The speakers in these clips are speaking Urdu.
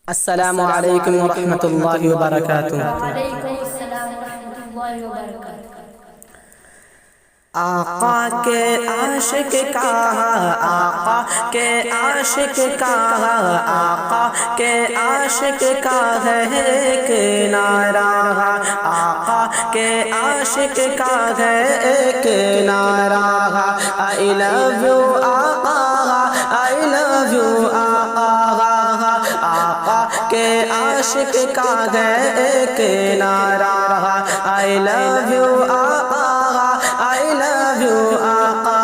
السلام علیکم ورحمۃ اللہ وبرکاتہ۔ وعلیکم السلام ورحمۃ اللہ وبرکاتہ۔ آقا کے عاشق کا، آقا کے عاشق کا، آقا کے عاشق کا ہے ایک نعرہ، آقا کے عاشق کا ہے ایک نعرہ، I love you آقا، I love you آقا، آقا کے عاشق کا ہے ایک نعرہ، I love you آقا، I love you آقا،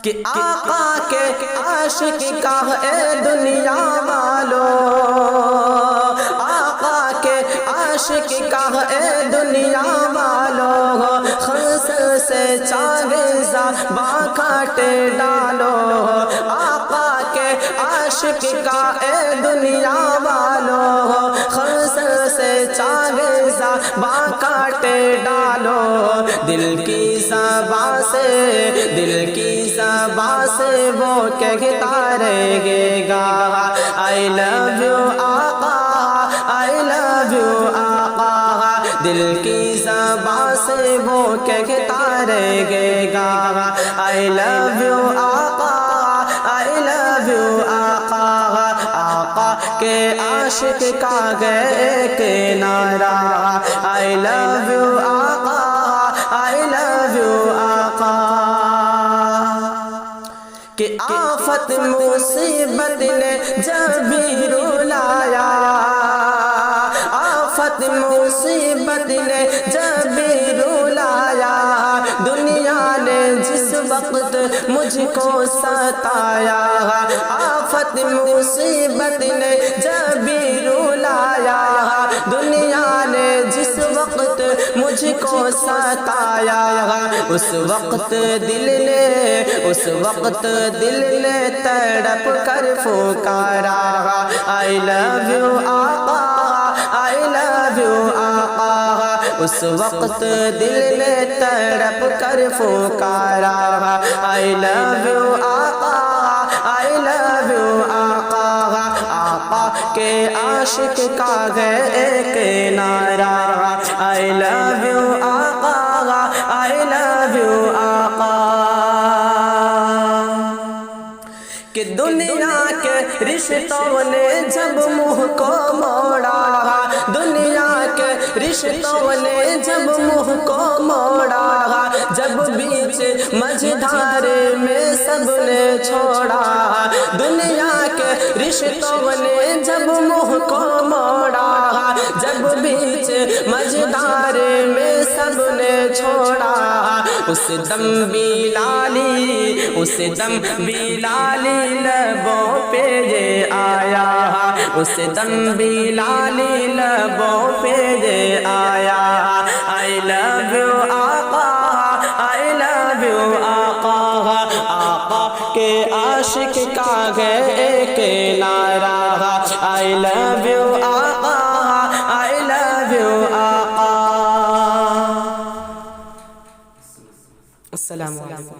کہ آقا کے عاشق کا اے دنیا والو، آقا کے عاشق کا اے دنیا والو، خنس سے چاغزہ با کاٹ ڈالو، آقا کے عاشق کا اے دنیا والو، خنس سے چاغزہ با کاٹ ڈالو، دل کی زبان سے، دل کی زبان سے وہ کہتا رہے گا I love you آقا، I love you آقا، دل کی زبان سے وہ کہتا رہے گا I love you آقا، I love you آقا، آقا کے عاشق کا ہے ایک نعرہ I love you آقا، I love you آقا، کہ آفت مصیبت نے جب بھی رلایا، آفت مصیبت نے جب بھی رلایا، دنیا نے جس وقت مجھ کو ستایا، آفت مصیبت نے جب بھی رلایا، دنیا نے جس وقت مجھ کو ستایا، اس وقت دل نے، اس وقت دل نے تڑپ کر پکارا I love you آقا، I love you آقا، اس وقت دل نے تڑپ کر پکارا I love you آقا، I love you آقا، آقا کے عاشق کا ہے ایک نعرہ I love you آقا، I love you آقا، کہ دنیا کے رشتوں نے جب منہ کو موڑا، دنیا کے رشتوں نے جب منہ کو موڑا، جب بیچ مجھدار میں سب نے چھوڑا، دنیا کے رشتوں نے جب منہ کو موڑا، جب بیچ مجھدار میں سب نے چھوڑا، اس دم بلالی، اس دم بلالی لبوں پہ یہ آیا، اس دم بلالی لبوں پہ یہ آیا I love you آقا، I love you آقا، آقا کے عاشق کا ہے ایک نعرہ I love you آقا، I love you آقا۔ السلام علیکم۔